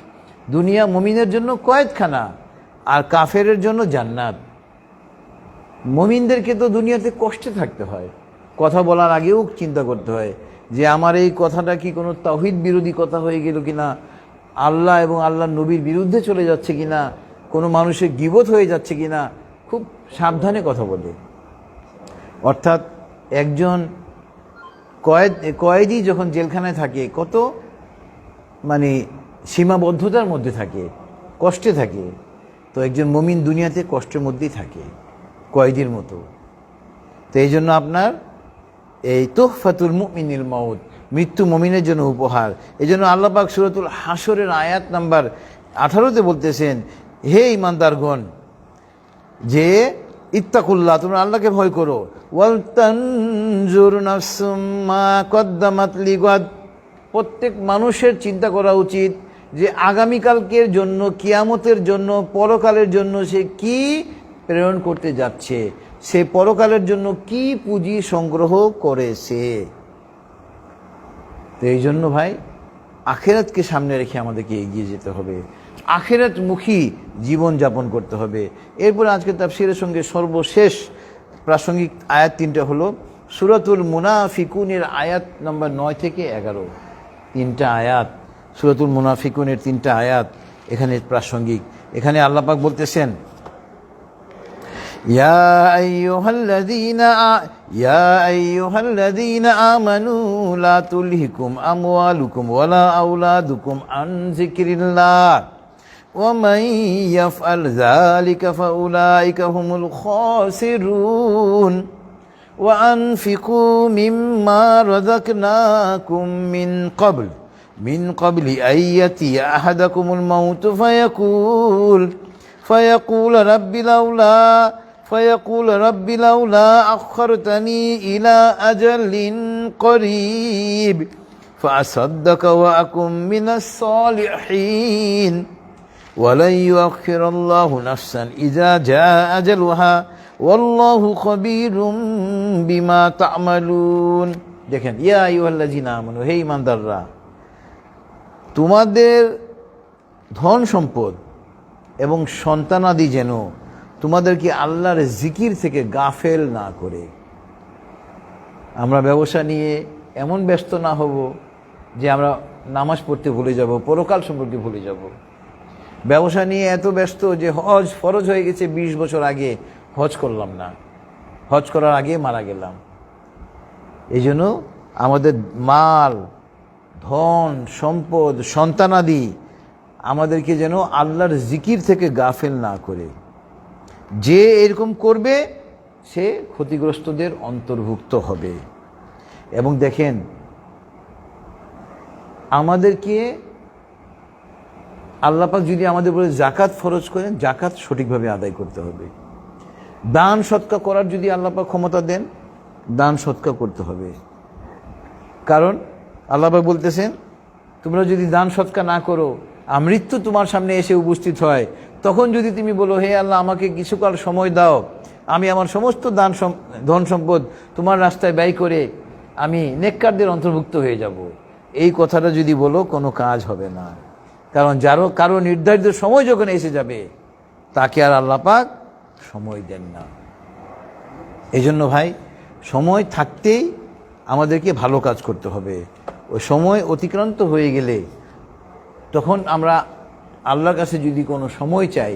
দুনিয়া মুমিনের জন্য কয়েদখানা আর কাফেরের জন্য জান্নাত। মুমিনদেরকে তো দুনিয়াতে কষ্টে থাকতে হয়, কথা বলার আগেও চিন্তা করতে হয় যে আমার এই কথাটা কি কোনো তাওহীদ বিরোধী কথা হয়ে গেল কিনা, আল্লাহ এবং আল্লাহর নবীর বিরুদ্ধে চলে যাচ্ছে কিনা, কোনো মানুষের গীবত হয়ে যাচ্ছে কিনা। খুব সাবধানে কথা বলে। অর্থাৎ একজন কয়েদি যখন জেলখানায় থাকে কত মানে সীমাবদ্ধতার মধ্যে থাকে, কষ্টে থাকে, তো একজন মুমিন দুনিয়াতে কষ্টের মধ্যেই থাকে কয়েদির মতো। তো এই জন্য আপনার এই তুহফাতুল মুমিনিল মাউত, মৃত্যু মুমিনের জন্য উপহার। এই জন্য আল্লাহ পাক সূরাতুল হাসরের আয়াত নাম্বার 18-তে বলতেছেন, হে ঈমানদারগণ, যে ইত্তাকুল্লাহ, তোমরা আল্লাহকে ভয় করো, ওয়াল তানজুর নাফসুম মা কদ্দামাত লিগাদ, প্রত্যেক মানুষের চিন্তা করা উচিত যে আগামীকালকের জন্য, কিয়ামতের জন্য, পরকালের জন্য সে কি প্রেরণ করতে যাচ্ছে, সে পরকালের জন্য কি পুঁজি সংগ্রহ করেছে। তো এই জন্য ভাই আখিরাতকে সামনে রেখে আমাদেরকে এগিয়ে যেতে হবে, আখিরাতমুখী জীবন যাপন করতে হবে। এরপরে আজকে তাফসীরের সঙ্গে সর্বশেষ প্রাসঙ্গিক আয়াত 3টা হলো সূরাতুল মুনাফিকুনের আয়াত নম্বর 9 থেকে 11। 3টা আয়াত, সূরাতুল মুনাফিকুনের 3টা আয়াত এখানে প্রাসঙ্গিক। এখানে আল্লাহ পাক বলতেছেন, يا أيها الذين آمنوا لا تلهكم أموالكم ولا أولادكم عن ذكر الله ومن يفعل ذلك فأولئك هم الخاسرون وأنفقوا مما رزقناكم من قبل أن يأتي أحدكم الموت فيقول رب لولا أخرتني إلى أجل قريب فأصدق وأكن من الصالحين ولن يؤخر الله نفسا إذا جاء أجلها والله خبير بما تعملون। দেখেন, ইয়া আইয়ুহাল্লাযীনা আমানু, হে ঈমানদাররা, তোমাদের ধন সম্পদ এবং সন্তানাদি যেন তোমাদেরকে আল্লাহর জিকির থেকে গাফেল না করে। আমরা ব্যবসা নিয়ে এমন ব্যস্ত না হব যে আমরা নামাজ পড়তে ভুলে যাব, পরকাল সম্পর্কে ভুলে যাব। ব্যবসা নিয়ে এত ব্যস্ত যে হজ ফরজ হয়ে গেছে 20 বছর আগে, হজ করলাম না, হজ করার আগে মারা গেলাম। এই জন্য আমাদের মাল, ধন সম্পদ, সন্তানাদি আমাদেরকে যেন আল্লাহর জিকির থেকে গাফেল না করে। যে এরকম করবে সে ক্ষতিগ্রস্তদের অন্তর্ভুক্ত হবে। এবং দেখেন, আমাদেরকে আল্লাহ পাক যদি আমাদের উপরে জাকাত ফরজ করেন, জাকাত সঠিকভাবে আদায় করতে হবে। দান সৎকা করার যদি আল্লাহ পাক ক্ষমতা দেন, দান সৎকা করতে হবে। কারণ আল্লাহ পাক বলতেছেন, তোমরা যদি দান সৎকা না করো, মৃত্যু তোমার সামনে এসে উপস্থিত হয়, তখন যদি তুমি বলো, হে আল্লাহ আমাকে কিছুকাল সময় দাও, আমি আমার সমস্ত ধন সম্পদ তোমার রাস্তায় ব্যয় করে আমি নেককারদের অন্তর্ভুক্ত হয়ে যাব, এই কথাটা যদি বলো, কোনো কাজ হবে না। কারণ কারো নির্ধারিত সময় যখন এসে যাবে, তাকে আর আল্লাহ পাক সময় দেন না। এই জন্য ভাই, সময় থাকতেই আমাদেরকে ভালো কাজ করতে হবে। ওই সময় অতিক্রান্ত হয়ে গেলে তখন আমরা আল্লাহর কাছে যদি কোনো সময় চাই,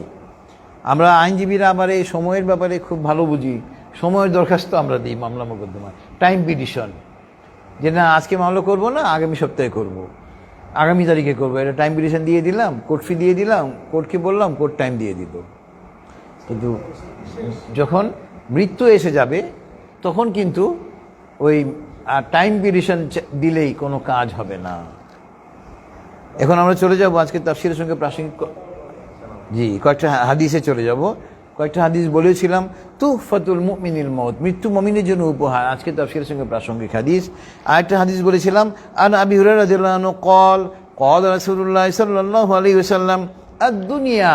আমরা আইনজীবীরা আবার এই সময়ের ব্যাপারে খুব ভালো বুঝি। সময়ের দরখাস্ত আমরা দিই মামলা মোকদ্দমা, টাইম পিটিশন, যে না আজকে মামলা করব না, আগামী সপ্তাহে করব, আগামী তারিখে করবো, এটা টাইম পিটিশন দিয়ে দিলাম, কোর্ট ফি দিয়ে দিলাম, কোর্টকে বললাম, কোর্ট টাইম দিয়ে দিল। কিন্তু যখন মৃত্যু এসে যাবে তখন কিন্তু ওই টাইম পিটিশন দিলেই কোনো কাজ হবে না। এখন আমরা চলে যাব আজকে তাফসীরের সঙ্গে প্রাসঙ্গিক কয়েকটা হাদিসে চলে যাব। কয়েকটা হাদিস বলেছিলাম, তুহফাতুল মুমিনিল মাউত, মৃত্যু মুমিনের জন্য উপহার। আজকে তাফসীরের সঙ্গে প্রাসঙ্গিক হাদিস। আরেকটা হাদিস বলেছিলাম, আন আবি হুরায়রা রাদিয়াল্লাহু আনহু ক্বাল রাসূলুল্লাহ সাল্লাল্লাহু আলাইহি ওয়াসাল্লাম, আদ-দুনিয়া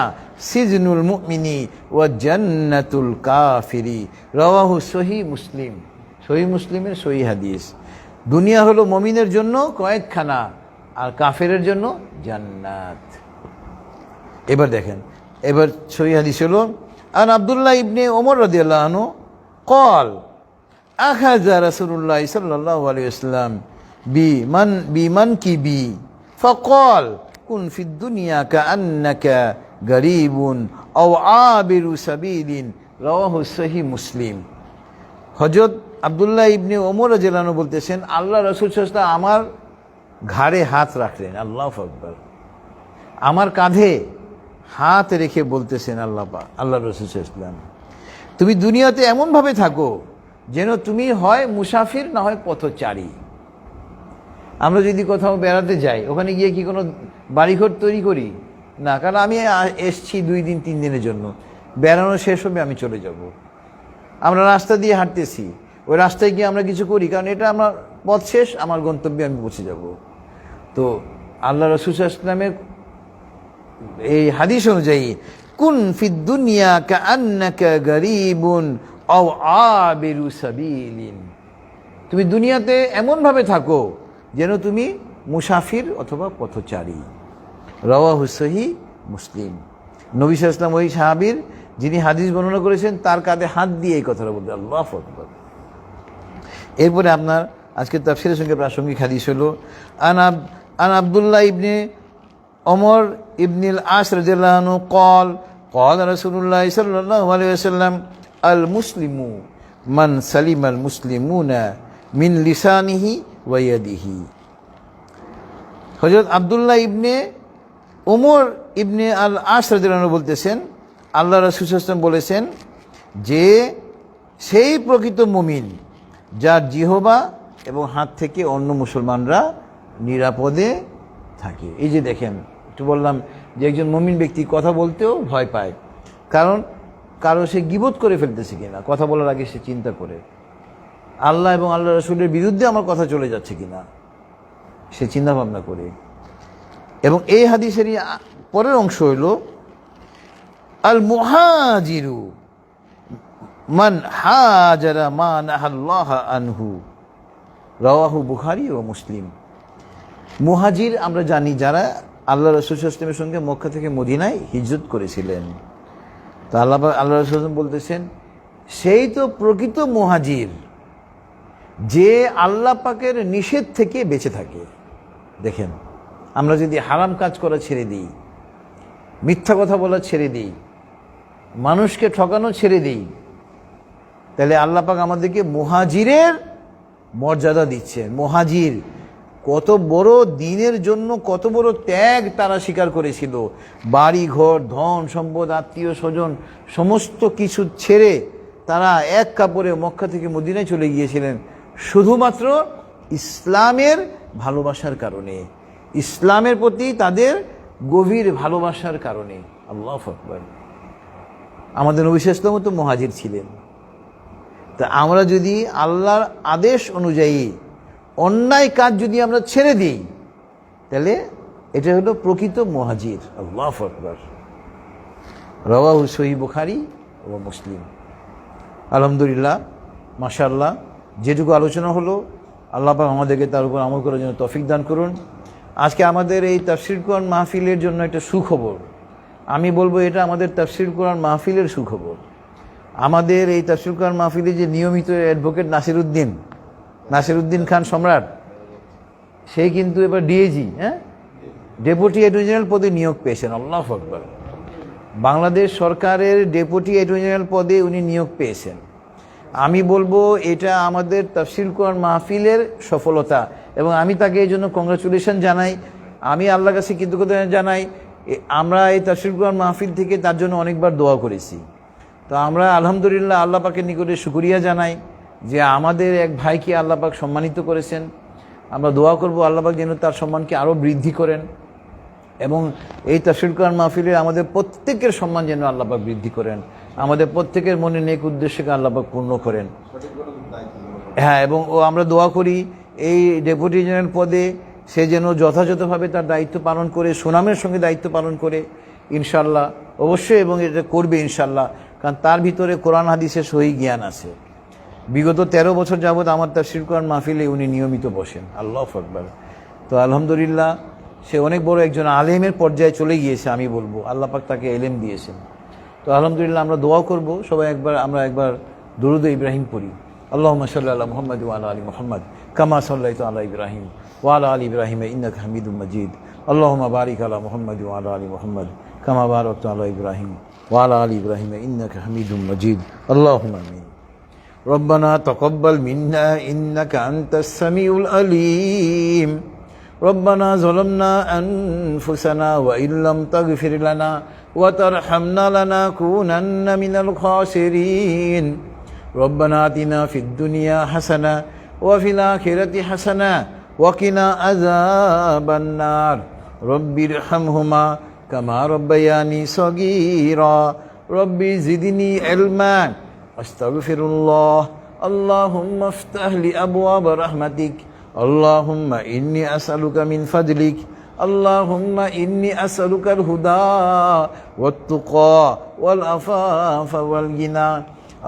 সিজনুল মুমিনি ওয়া জান্নাতুল কাফিরি, রাওয়াহু সহিহ মুসলিম। সহিহ মুসলিমের সহিহ হাদিস। দুনিয়া হলো মুমিনের জন্য কয়েদখানা, আর কাফেরের জন্য জান্নাত। এবার দেখেন, এবার সহিহ হাদিস হলো, আন আব্দুল্লাহ ইবনে ওমর রাদিয়াল্লাহু আনহু قال أخذ رسول الله صلى الله عليه وسلم بمنكبي فقال كن في الدنيا كأنك غريب أو عابر سبيل رواه صحيح মুসলিম। হযরত আব্দুল্লাহ ইবনে ওমর রাদিয়াল্লাহু আনহু বলতেছেন, আল্লাহ রাসূল সাল্লাল্লাহু আলাইহি ওয়াসাল্লাম আমার ঘাড়ে হাত রাখলেন, আল্লাহু আকবার, আমার কাঁধে হাত রেখে বলতেছেন আল্লাহ রাসূল সাল্লাল্লাহু আলাইহি ওয়াসাল্লাম, তুমি দুনিয়াতে এমনভাবে থাকো যেন তুমি হয় মুসাফির না হয় পথচারী। আমরা যদি কোথাও বেড়াতে যাই, ওখানে গিয়ে কি কোনো বাড়িঘর তৈরি করি? না, কারণ আমি এসছি 2 দিন 3 দিনের জন্য, বেড়ানো শেষ হবে আমি চলে যাব। আমরা রাস্তা দিয়ে হাঁটতেছি, ওই রাস্তায় গিয়ে আমরা কিছু করি, কারণ এটা আমার পথ শেষ, আমার গন্তব্যে আমি পৌঁছে যাব। তো আল্লাহ রাসূল সাল্লাল্লাহু আলাইহি ওয়াসাল্লামের এই হাদিস অনুযায়ী কুন ফিদ দুনিয়া কাআন্নাকা গরীবুন আও আবিরু সাবিলিন, তুমি দুনিয়াতে এমনভাবে থাকো যেন তুমি মুসাফির অথবা পথচারী। রাওয়াহু সহিহ মুসলিম। নবী সাল্লাল্লাহু আলাইহি ওয়াসাল্লাম ওই সাহাবীর যিনি হাদিস বর্ণনা করেছেন তার কাঁধে হাত দিয়ে এই কথাটা বলতে, আল্লাহু আকবার। এরপরে আপনার আজকে তাফসীরের সঙ্গে প্রাসঙ্গিক হাদিস হলো আন আব্দুল্লাহ ইবনে ওমর ইবনুল আস রাদিয়াল্লাহু আনহু قال قال رسول الله صلى الله عليه وسلم المسلم من سلم المسلمون من لسانه ويده। হযরত আব্দুল্লাহ ইবনে ওমর ইবনে আল আস রাদিয়াল্লাহু আনহু বলতেছেন, আল্লাহ রাসূল সাল্লাল্লাহু আলাইহি ওয়াসাল্লাম বলেছেন যে সেই প্রকৃত মুমিন যার জিহবা এবং হাত থেকে অন্য মুসলমানরা নিরাপদে থাকে। এই যে দেখেন, একটু বললাম যে একজন মুমিন ব্যক্তি কথা বলতেও ভয় পায়, কারণ কারো সে গীবত করে ফেলতেছে কিনা, কথা বলার আগে সে চিন্তা করে আল্লাহ এবং আল্লাহ রাসূলের বিরুদ্ধে আমার কথা চলে যাচ্ছে কিনা, সে চিন্তা ভাবনা করে। এবং এই হাদিসেরই পরের অংশ হইল আল মুহাজিরু মান হাজারা মা নাহাল্লাহ আনহু, রাওয়াহু বুখারী ও মুসলিম। মুহাজির আমরা জানি যারা আল্লাহ রাসূল সাল্লাল্লাহু আলাইহি ওয়াসাল্লামের সঙ্গে মক্কা থেকে মদিনায় হিজরত করেছিলেন। তো আল্লাহ রাসূল সাল্লাল্লাহু আলাইহি ওয়াসাল্লাম বলতেছেন, সেই তো প্রকৃত মুহাজির যে আল্লাহ পাকের নিষেধ থেকে বেঁচে থাকে। দেখেন, আমরা যদি হারাম কাজ করা ছেড়ে দিই, মিথ্যা কথা বলা ছেড়ে দিই, মানুষকে ঠকানো ছেড়ে দিই, তাহলে আল্লাহ পাক আমাদেরকে মুহাজিরের মর্যাদা দিচ্ছেন। মুহাজির কত বড় দিনের জন্য কত বড় ত্যাগ তারা স্বীকার করেছিল। বাড়ি ঘর, ধন সম্পদ, আত্মীয় স্বজন সমস্ত কিছু ছেড়ে তারা এক কাপড়ে মক্কা থেকে মদিনায় চলে গিয়েছিলেন শুধুমাত্র ইসলামের ভালোবাসার কারণে, ইসলামের প্রতি তাদের গভীর ভালোবাসার কারণে। আল্লাহু আকবার। আমাদের নবী সাল্লাল্লাহু আলাইহি ওয়াসাল্লাম তো মুহাজির ছিলেন। তা আমরা যদি আল্লাহর আদেশ অনুযায়ী অন্যায় কাজ যদি আমরা ছেড়ে দিই, তাহলে এটা হলো প্রকৃত মুহাজির। আল্লাহু আকবার। রাওয়াহু সহিহ বুখারী ও মুসলিম। আলহামদুলিল্লাহ, মাশাআল্লাহ, যেটুকু আলোচনা হলো আল্লাহ পাক আমাদেরকে তার উপর আমল করার জন্য তৌফিক দান করুন। আজকে আমাদের এই তাফসীর কোরআন মাহফিলের জন্য একটা সুখবর, আমি বলবো এটা আমাদের তাফসীর কোরআন মাহফিলের সুখবর। আমাদের এই তাফসীর কোরআন মাহফিলে যে নিয়মিত অ্যাডভোকেট নাসিরউদ্দিন খান সম্রাট, সেই কিন্তু এবার ডিএজি, ডেপুটি অ্যাটর্নি জেনারেল পদে নিয়োগ পেয়েছেন। আল্লাহু আকবার। বাংলাদেশ সরকারের ডেপুটি অ্যাটর্নি জেনারেল পদে উনি নিয়োগ পেয়েছেন। আমি বলবো এটা আমাদের তাফসীর কোরআন মাহফিলের সফলতা, এবং আমি তাকে এই জন্য কংগ্রাচুলেশন জানাই। আমি আল্লাহর কাছে কৃতজ্ঞতা জানাই। আমরা এই তাফসীর কোরআন মাহফিল থেকে তার জন্য অনেকবার দোয়া করেছি। তো আমরা আলহামদুলিল্লাহ আল্লাহ পাকের নিকটে শুকরিয়া জানাই যে আমাদের এক ভাইকে আল্লাহ পাক সম্মানিত করেছেন। আমরা দোয়া করব আল্লাহ পাক যেন তার সম্মানকে আরও বৃদ্ধি করেন, এবং এই তাফসীর কোরআন মাহফিলে আমাদের প্রত্যেকের সম্মান যেন আল্লাহ পাক বৃদ্ধি করেন, আমাদের প্রত্যেকের মনে নেক উদ্দেশ্যকে আল্লাহ পাক পূর্ণ করেন। হ্যাঁ, এবং আমরা দোয়া করি এই ডেপুটি জেনারেল পদে সে যেন যথাযথভাবে তার দায়িত্ব পালন করে, সুনামের সঙ্গে দায়িত্ব পালন করে ইনশাআল্লাহ, অবশ্যই, এবং এটা করবে ইনশাআল্লাহ, কারণ তার ভিতরে কোরআন হাদিসের সহি জ্ঞান আছে। বিগত 13 বছর যাবৎ আমার তাফসীর কোরআন মাহফিলে উনি নিয়মিত বসেন। আল্লাহু আকবার। তো আলহামদুলিল্লাহ, সে অনেক বড় একজন আলেমের পর্যায়ে চলে গিয়েছে। আমি বলবো আল্লাহ পাক তাকে এলেম দিয়েছেন। তো আলহামদুলিল্লাহ আমরা দোয়া করব সবাই আমরা একবার দুরূদ ইব্রাহিম পড়ি। আল্লাহুম্মা সাল্লি আলা মুহাম্মাদ ওয়া আলা আলি মুহাম্মাদ কামা সাল্লাইতা আলা ইব্রাহিম ওয়া আলা আলি ইব্রাহিম ইন্নাকা হামিদুম মাজিদ। আল্লাহুম্মা বারিক আলা মুহাম্মাদ ওয়া আলা আলি মুহাম্মাদ কামা বারাকতা আলা ইব্রাহিম ওয়া আলা আলি ইব্রাহিম ইন্নাকা হামিদুম মাজিদ। আল্লাহুম্মা আমিন। ربنا تقبل منا إنك أنت السميع العليم. ربنا ظلمنا أنفسنا وإن لم تغفر لنا وترحمنا لنكونن من الخاسرين. ربنا آتنا في الدنيا حسنة وفي الآخرة حسنة وقنا عذاب النار. رب ارحمهما كما ربياني صغيرا. رب زدني علما أستغفر الله. اللهم افتح لي أبواب رحمتك. اللهم إني أسألك من فضلك. اللهم إني أسألك الهدى والتقى والعفاف والغنى.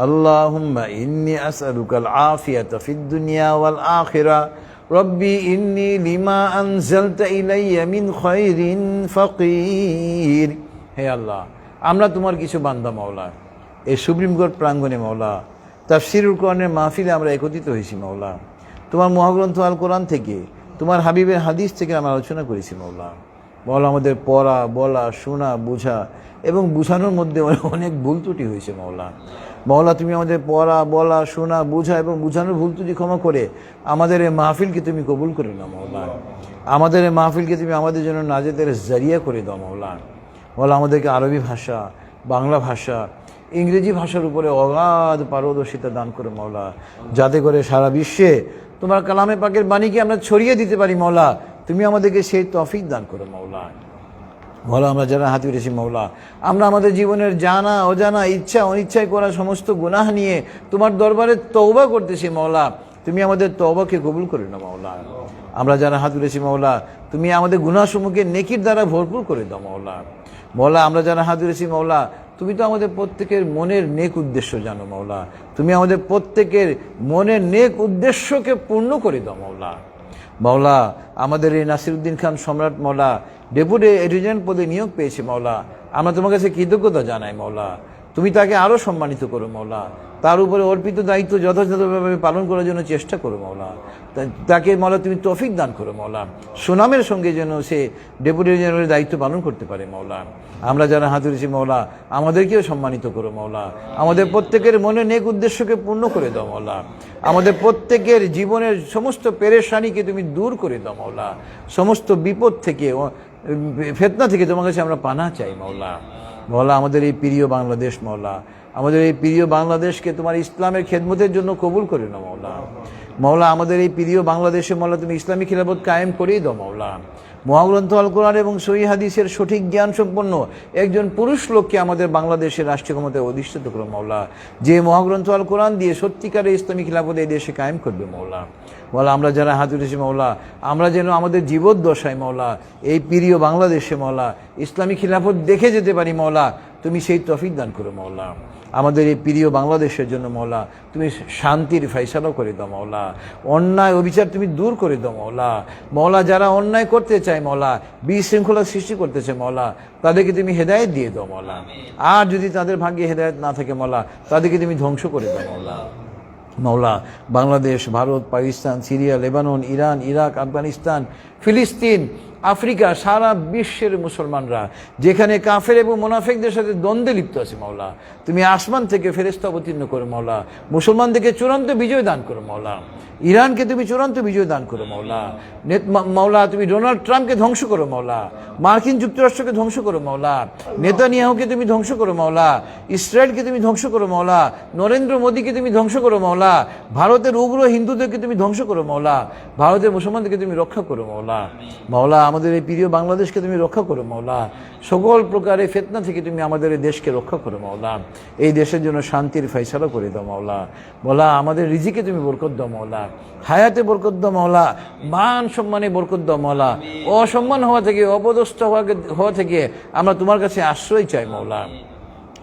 اللهم إني أسألك العافية في الدنيا والآخرة. ربي إني لما أنزلت إلي من خير فقير. হে আল্লাহ, আমরা তোমার কিছু বান্দা মাওলা, এই সুপ্রিম কোর্ট প্রাঙ্গণে মাওলা তাফসীরুল কোরআনের মাহফিলে আমরা একত্রিত হয়েছি মাওলা। তোমার মহাগ্রন্থ আল কোরআন থেকে, তোমার হাবিবের হাদিস থেকে আমরা আলোচনা করেছি মাওলা। মাওলা আমাদের পড়া, বলা, শোনা, বোঝা এবং বুঝানোর মধ্যে অনেক ভুল ত্রুটি হয়েছে মাওলা। মাওলা তুমি আমাদের পড়া, বলা, শোনা, বোঝা এবং বুঝানোর ভুল ত্রুটি ক্ষমা করে আমাদের এই মাহফিলকে তুমি কবুল করে নাও মাওলা। আমাদের এই মাহফিলকে তুমি আমাদের জন্য নাজাতের জারিয়া করে দাও মাওলা। মাওলা আমাদেরকে আরবি ভাষা, বাংলা ভাষা, ইংরেজি ভাষার উপরে অগাধ পারদর্শিতা দান করে মাওলা, যাতে করে সারা বিশ্বে তোমার কালামে পাকের বাণীকে আমরা ছড়িয়ে দিতে পারি মাওলা। তুমি আমাদেরকে সেই তৌফিক দান করো মাওলা। মাওলা আমরা যারা হাত উঠেছি মাওলা, আমরা আমাদের জীবনের জানা অজানা, ইচ্ছা অনিচ্ছায় করা সমস্ত গুনাহ নিয়ে তোমার দরবারে তওবা করতেছি মাওলা। তুমি আমাদের তওবাকে কবুল করে নাও মাওলা। আমরা যারা হাত উঠেছি মাওলা, তুমি আমাদের গুনাহসমূহকে নেকির দ্বারা ভরপুর করে দাও মাওলা। মাওলা আমরা যারা হাত উঠেছি মাওলা, তুমি তো আমাদের প্রত্যেকের মনের নেক উদ্দেশ্য জানো মাওলা। তুমি আমাদের প্রত্যেকের মনের নেক উদ্দেশ্যকে পূর্ণ করে দাও মাওলা। মাওলা আমাদের এই নাসিরউদ্দিন খান সম্রাট মাওলা ডেপুটি এডিটর পদে নিয়োগ পেয়েছে মাওলা। আমরা তোমার কাছে কৃতজ্ঞতা জানাই মাওলা। তুমি তাকে আরও সম্মানিত করো মাওলা। তার উপরে অর্পিত দায়িত্ব যথাযথভাবে পালন করার জন্য চেষ্টা করো মাওলা। তাকে মাওলা তুমি তৌফিক দান করো মাওলা। সুনামের সঙ্গে যেন সে ডেপুটি জেনারেলের দায়িত্ব পালন করতে পারে মাওলা। আমরা যারা হাত ধরেছি মাওলা, আমাদেরকেও সম্মানিত করো মাওলা। আমাদের প্রত্যেকের মনে নেক উদ্দেশ্যকে পূর্ণ করে দাও মাওলা। আমাদের প্রত্যেকের জীবনের সমস্ত পেরেশানিকে তুমি দূর করে দাও মাওলা। সমস্ত বিপদ থেকে, ফিতনা থেকে তোমার কাছে আমরা পানাহ চাই মাওলা। মাওলা আমাদের এই প্রিয় বাংলাদেশ মাওলা, আমাদের এই প্রিয় বাংলাদেশকে তোমার ইসলামের খেদমতের জন্য কবুল করে নাও মাওলা। মাওলা আমাদের এই প্রিয় বাংলাদেশে মাওলা তুমি ইসলামী খিলাফত কায়েম করেই দাও মাওলা। মহাগ্রন্থ আল কোরআন এবং সহিহ হাদিসের সঠিক জ্ঞান সম্পন্ন একজন পুরুষ লোককে আমাদের বাংলাদেশের রাষ্ট্রীয় ক্ষমতায় অধিষ্ঠিত করো মাওলা, যে মহাগ্রন্থ আল কোরআন দিয়ে সত্যিকারের ইসলামী খিলাফত এই দেশে কায়েম করবে মাওলা। মাওলা আমরা যারা হাত উঠেছি মাওলা, আমরা যেন আমাদের জীবদ্দশায় মাওলা এই প্রিয় বাংলাদেশে মাওলা ইসলামী খিলাফত দেখে যেতে পারি মাওলা। তুমি সেই তৌফিক দান করো মাওলা। আমাদের এই প্রিয় বাংলাদেশের জন্য মাওলা তুমি শান্তির ফয়সালা করে দাও মাওলা। অন্যায় অবিচার তুমি দূর করে দাও মাওলা। মাওলা যারা অন্যায় করতে চায় মাওলা, বিশৃঙ্খলা সৃষ্টি করতে চায় মাওলা, তাদেরকে তুমি হেদায়েত দিয়ে দাও মাওলা। আর যদি তাদের ভাগ্যে হেদায়েত না থাকে মাওলা, তাদেরকে তুমি ধ্বংস করে দাও মাওলা। মাওলা Bangladesh, Bharat, Pakistan, Syria, Lebanon, Iran, Iraq, Afghanistan, ফিলিস্তিন, আফ্রিকা, সারা বিশ্বের মুসলমানরা যেখানে কাফের এবং মুনাফিকদের সাথে দ্বন্দ্বে লিপ্ত আছে মাওলা, তুমি আসমান থেকে ফেরেশতা অবতীর্ণ করো মাওলা। মুসলমানদেরকে চূড়ান্ত বিজয় দান করো মাওলা। ইরানকে তুমি চূড়ান্ত বিজয় দান করো মাওলা। মাওলা তুমি ডোনাল্ড ট্রাম্পকে ধ্বংস করো মাওলা। মার্কিন যুক্তরাষ্ট্রকে ধ্বংস করো মাওলা। নেতানিয়াহুকে তুমি ধ্বংস করো মাওলা। ইসরায়েলকে তুমি ধ্বংস করো মাওলা। নরেন্দ্র মোদীকে তুমি ধ্বংস করো মাওলা। ভারতের উগ্র হিন্দুদেরকে তুমি ধ্বংস করো মাওলা। ভারতের মুসলমানদেরকে তুমি রক্ষা করো মাওলা। মাওলা আমাদের এই প্রিয় বাংলাদেশকে তুমি রক্ষা করো মাওলা। সকল প্রকারের ফিতনা থেকে তুমি আমাদের এই দেশকে রক্ষা করো মাওলা। এই দেশের জন্য শান্তির ফয়সালা করে দাও মাওলা। মাওলা আমাদের রিজিকে তুমি বরকত দাও মাওলা। হায়াতে বরকত দাও মাওলা। মান সম্মানে বরকত দাও মাওলা। অসম্মান হওয়া থেকে, অপদস্থ হওয়া থেকে আমরা তোমার কাছে আশ্রয় চাই মাওলা।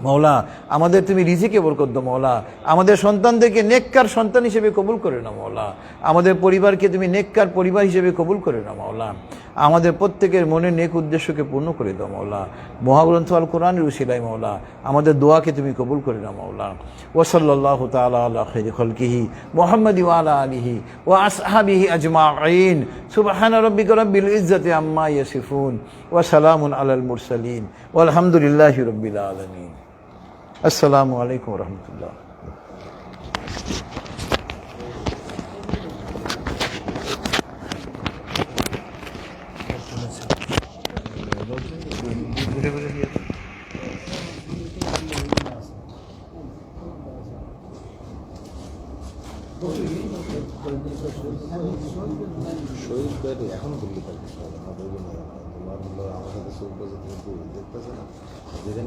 মওলা আমাদের তুমি রিজিকে বরকত দাও মওলা, আমাদের সন্তানদেরকে নেককার সন্তান হিসেবে কবুল করে নাও মওলা, আমাদের পরিবারকে তুমি নেককার পরিবার হিসেবে কবুল করে নাও মওলা, আমাদের প্রত্যেকের মনের নেক উদ্দেশ্যকে পূর্ণ করে দাও মওলা, মহাগ্রন্থ আল কোরআনের উসিলায় মওলা আমাদের দোয়াকে তুমি কবুল করে নাও মওলা। ওয়া সাল্লাল্লাহু তাআলা আলা খাইরি খালকিহি মুহাম্মাদি ওয়া আলা আলিহি ওয়া আসহাবিহি আজমাইন সুবহানা রাব্বিকা রাব্বিল ইজ্জাতি আম্মা ইয়াসিফুন ওয়া সালামুন আলাল মুরসালিন ওয়াল হামদুলিল্লাহি রাব্বিল আলামিন। আসসালামু আলাইকুম ওয়া রাহমাতুল্লাহ। শহীদ ভাই এখনো বলতে পারছি তোমার হলো আমার সাথে শহীদ ভাই তুমি দেখতেছো না যেখানে